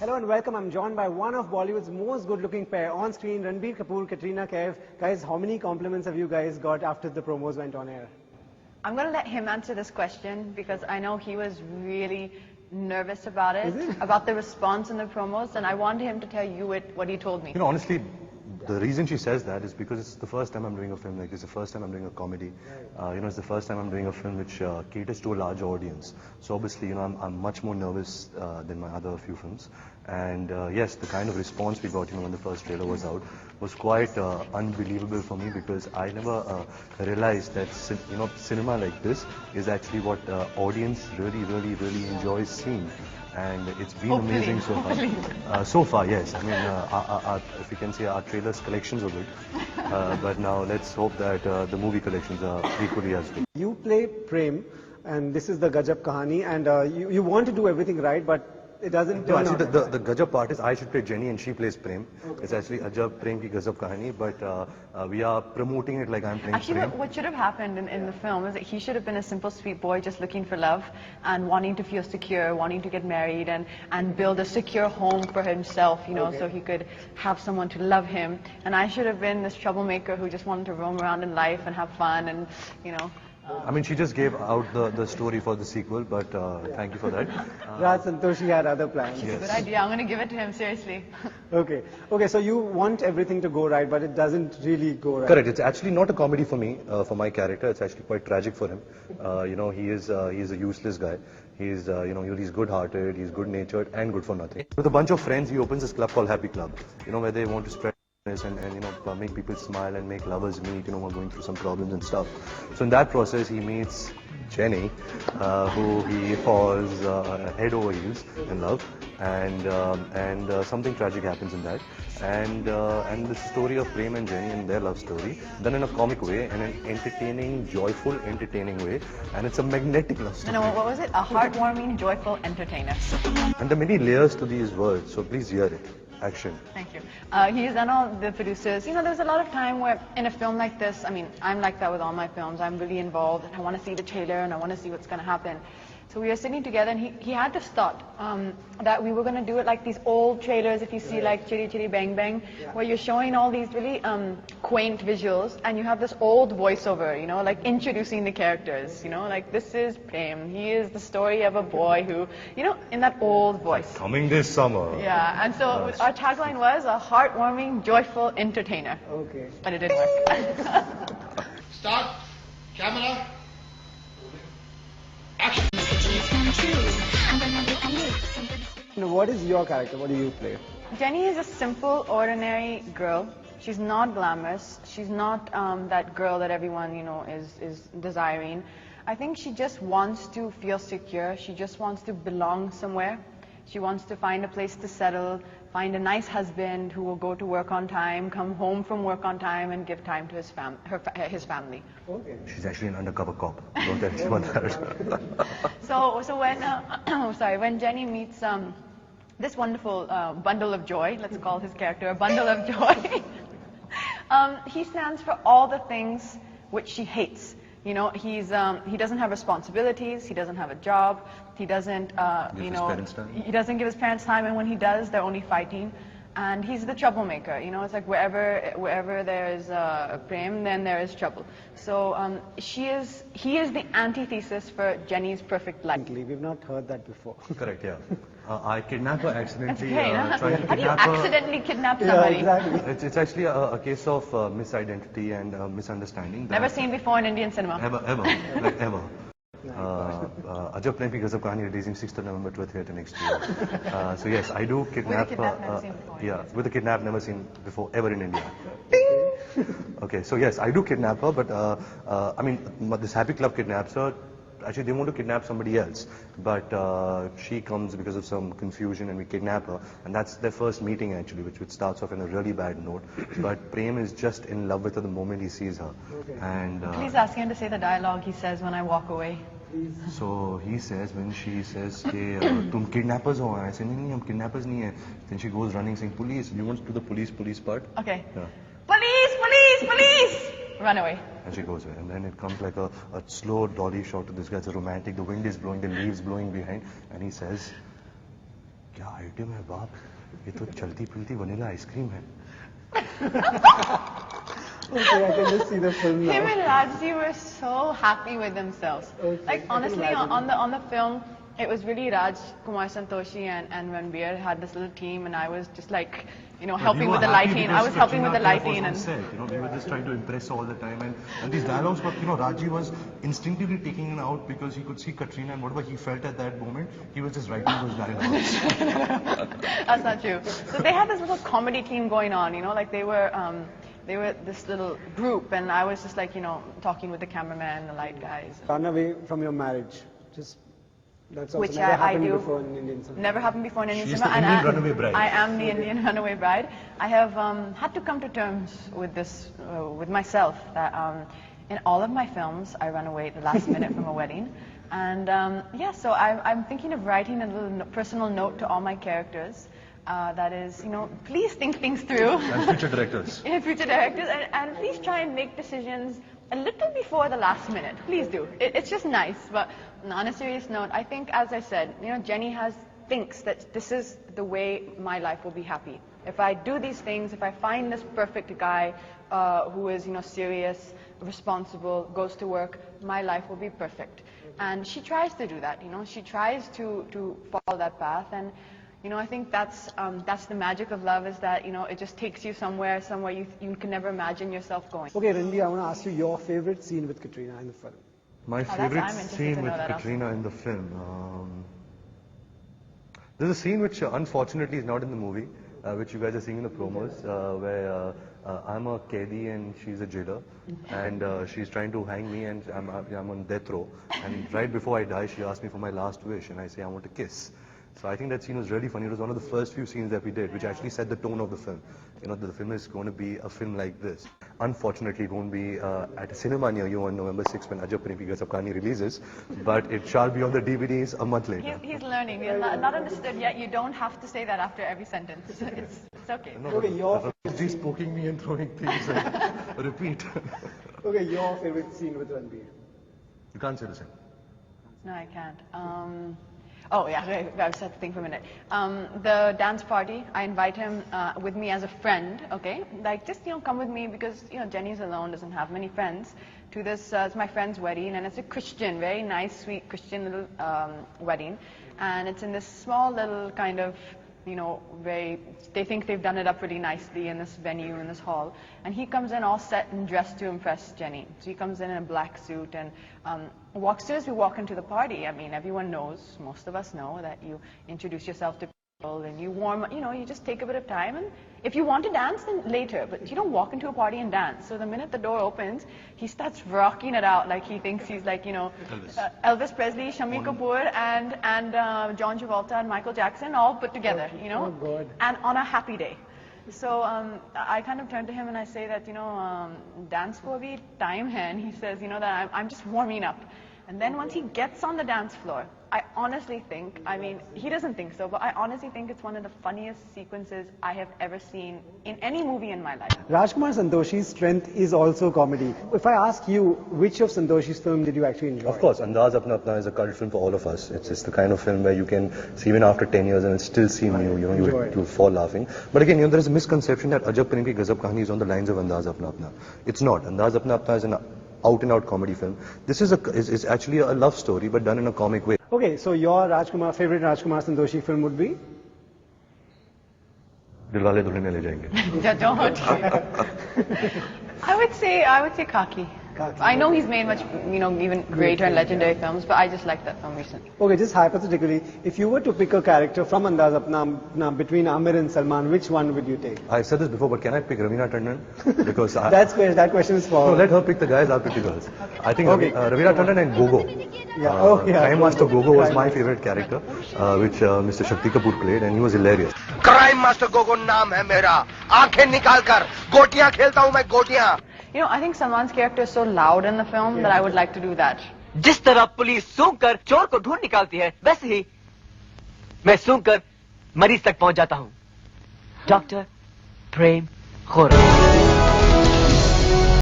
Hello and welcome. I'm joined by one of Bollywood's most good-looking pair on screen, Ranbir Kapoor, Katrina Kaif. Guys, how many compliments have you guys got after the promos went on air? I'm going to let him answer this question because I know he was really nervous about it, about the response in the promos, and I wanted him to tell you what he told me. You know, honestly, the reason she says that is because it's the first time I'm doing a film like this. It's the first time I'm doing a comedy. It's the first time I'm doing a film which caters to a large audience. So obviously, I'm much more nervous than my other few films. And yes, the kind of response we got, when the first trailer was out, was quite unbelievable for me because I never realized that cinema like this is actually what audience really enjoys seeing. And it's been amazing so far. So far, yes. I mean, if you can say our trailers collections are good, but now let's hope that the movie collections are equally as good. You play Prem, and this is the Gajab Kahani, and you want to do everything right, but it doesn't turn out. The Gajab part is I should play Jenny and she plays Prem. Okay. It's actually Ajab Prem ki Gajab Kahani, but we are promoting it like I'm playing Actually, Prem. what should have happened in the film is that he should have been a simple, sweet boy just looking for love and wanting to feel secure, wanting to get married and build a secure home for himself, so he could have someone to love him. And I should have been this troublemaker who just wanted to roam around in life and have fun and, I mean, she just gave out the story for the sequel, but thank you for that. Raj Santoshi had other plans. It's a good idea. I'm going to give it to him, seriously. Okay, so you want everything to go right, but it doesn't really go right. Correct. It's actually not a comedy for me, for my character. It's actually quite tragic for him. He is a useless guy. He's he's good-hearted, he's good-natured, and good for nothing. With a bunch of friends, he opens this club called Happy Club. Where they want to spread and make people smile and make lovers meet, who are going through some problems and stuff. So in that process, he meets Jenny, who he falls head over heels in love, and something tragic happens in that. And the story of Prem and Jenny and their love story, done in a comic way and an entertaining, joyful, entertaining way, and it's a magnetic love story. No, what was it? A heartwarming, joyful entertainer. And there are many layers to these words, so please hear it. Action. Thank you. He's done all the producers. There's a lot of time where in a film like this, I mean, I'm like that with all my films. I'm really involved. I want to see the trailer and I want to see what's going to happen. So we were sitting together and he had this thought that we were going to do it like these old trailers, if you see like Chitty Chitty Bang Bang, where you're showing all these really quaint visuals and you have this old voiceover, like introducing the characters, like this is Prem. He is the story of a boy who, in that old voice. Coming this summer. Yeah, and so our tagline was a heartwarming, joyful entertainer. Okay. But it didn't work. Start. Camera. What is your character? What do you play? Jenny is a simple, ordinary girl. She's not glamorous. She's not that girl that everyone, is desiring. I think she just wants to feel secure. She just wants to belong somewhere. She wants to find a place to settle, find a nice husband who will go to work on time, come home from work on time, and give time to his family. Okay. She's actually an undercover cop. Don't tell anyone that. So when when Jenny meets this wonderful bundle of joy, let's call his character a bundle of joy, he stands for all the things which she hates. He doesn't have responsibilities, he doesn't have a job, he doesn't, he doesn't give his parents time, and when he does, they're only fighting. And he's the troublemaker, it's like wherever there is Prem, then there is trouble. So he is the antithesis for Jenny's perfect life. We've not heard that before. Correct, yeah. I kidnapped her accidentally. That's great, Trying to How do you kidnap her. accidentally kidnap somebody? Yeah, exactly. It's actually a case of misidentity and misunderstanding. Never seen before in Indian cinema. Ever. Ajab Prem ki Gajab Kahani releasing 6th of November to a theatre next year. So yes, I do kidnap. With a kidnap never seen before. Yeah, with a kidnap never seen before ever in India. Okay, so yes, I do kidnap her, but I mean, this Happy Club kidnaps her. Actually, they want to kidnap somebody else, but she comes because of some confusion and we kidnap her, and that's their first meeting actually, which starts off in a really bad note. But Prem is just in love with her the moment he sees her. Okay. And Please ask him to say the dialogue he says when I walk away. so he says, when she says, "Tum kidnappers ho?" I say, "No, hum kidnappers nahi hai." Then she goes running saying, "Police." You want to do the police part? Okay. Yeah. Police! Run away. And she goes away. And then it comes like a slow dolly shot to this guy. It's a romantic. The wind is blowing, the leaves blowing behind. And he says, क्या item है बाप, ये तो चलती फिरती vanilla ice cream है. Okay, I can just see the film now. Him and Rajji were so happy with themselves. Okay, Like I can honestly, imagine. on the film, it was really Raj Kumar Santoshi and Ranbir had this little team, and I was just like, you know, helping with the lighting. I was helping with the lighting, and you know, we were just trying to impress all the time, and these dialogues. But you know, Raji was instinctively taking it out because he could see Katrina, and whatever he felt at that moment, he was just writing those dialogues. that's not true. So they had this little comedy team going on, you know, like they were this little group, and I was just like, you know, talking with the cameraman, the light guys. Run away from your marriage. Just that's also Which never I happened do. before in Indian cinema. Never happened before in Indian She's cinema. the Indian runaway bride. I am the Indian runaway bride. I have had to come to terms with this, with myself, that in all of my films, I run away at the last minute from a wedding. And yeah, so I'm thinking of writing a little personal note to all my characters. That is, you know, please think things through. And future directors. Yeah, future directors, and please try and make decisions a little before the last minute. Please do. It's just nice. But on a serious note, I think, as I said, you know, Jenny thinks that this is the way my life will be happy. If I do these things, if I find this perfect guy who is, you know, serious, responsible, goes to work, my life will be perfect. And she tries to do that. You know, she tries to follow that path. And you know, I think that's the magic of love, is that, you know, it just takes you somewhere you can never imagine yourself going. Okay, Ranbir, I want to ask you your favorite scene with Katrina in the film. My that's- favorite I'm interested scene to know with that Katrina in the film. There's a scene which unfortunately is not in the movie, which you guys are seeing in the promos, where I'm a Kedi and she's a jailer, and she's trying to hang me, and I'm on death row. And right before I die, she asked me for my last wish, and I say I want a kiss. So I think that scene was really funny. It was one of the first few scenes that we did, which actually set the tone of the film. You know, the film is going to be a film like this. Unfortunately, it won't be at a cinema near you on November 6th when Ajab Prem Ki Gazab Kahani releases, but it shall be on the DVDs a month later. He's learning. He's not understood yet. You don't have to say that after every sentence. It's okay. No, Okay, your He's poking me and throwing things. And repeat. okay, your favorite scene with Ranbir. You can't say the same. No, I can't. Oh yeah, I was had to think for a minute. The dance party, I invite him with me as a friend, okay? Like, just, you know, come with me because, you know, Jenny's alone, doesn't have many friends. To this, it's my friend's wedding, and it's a Christian, very nice, sweet Christian little wedding. And it's in this small little kind of, you know, they think they've done it up really nicely in this venue, in this hall. And he comes in all set and dressed to impress Jenny. So he comes in a black suit and as soon as we walk into the party, I mean, everyone knows, most of us know, that you introduce yourself to people and you warm, you know, you just take a bit of time, and if you want to dance, then later, but you don't walk into a party and dance. So the minute the door opens, he starts rocking it out like he thinks he's like, you know, Elvis Presley, Shammi Kapoor, and John Travolta and Michael Jackson all put together, you know, Oh, God. and on a happy day. So I kind of turn to him and I say that, you know, dance ko abhi time hai, and he says, you know, that I'm just warming up. And then once he gets on the dance floor, I honestly think, I mean, he doesn't think so, but I honestly think it's one of the funniest sequences I have ever seen in any movie in my life. Rajkumar Santoshi's strength is also comedy. If I ask you, which of Santoshi's film did you actually enjoy? Of course, Andaz Apna Apna is a cult film for all of us. It's the kind of film where you can see even after 10 years and it still seem new. You know, you'll fall laughing. But again, you know, there is a misconception that Ajab Prem Ki Gazab Kahani is on the lines of Andaz Apna Apna. It's not. Andaz Apna Apna is an out-and-out comedy film. This is actually a love story, but done in a comic way. Okay, so your favorite Rajkumar Santoshi film would be? Dilwale Dulhaniya Le Jayenge. Don't. I would say Khaki. Khaki. I know he's made much, you know, even greater and legendary films, but I just like that film recently. Okay, just hypothetically, if you were to pick a character from Andaz Apna Apna between Amir and Salman, which one would you take? I've said this before, but can I pick Raveena Tandon? Because that question is for... No, let her pick the guys, I'll pick the girls. I think Okay. Raveena Tandon and Gogo. Yeah, okay, Crime Gogo. Master Gogo was Crime my Master. favorite character, which Mr. Shakti Kapoor played, and he was hilarious. Crime master Gogo नाम है मेरा आंखें निकाल कर गोटियां खेलता हूं मैं गोटियां You know, I think Salman's character is so loud in the film that I would like to do that. जिस तरह पुलिस सूंघकर चोर को ढूंढ निकालती है, वैसे ही मैं सूंघकर मरीज तक पहुंच जाता हूं. डॉक्टर प्रेम खोरा.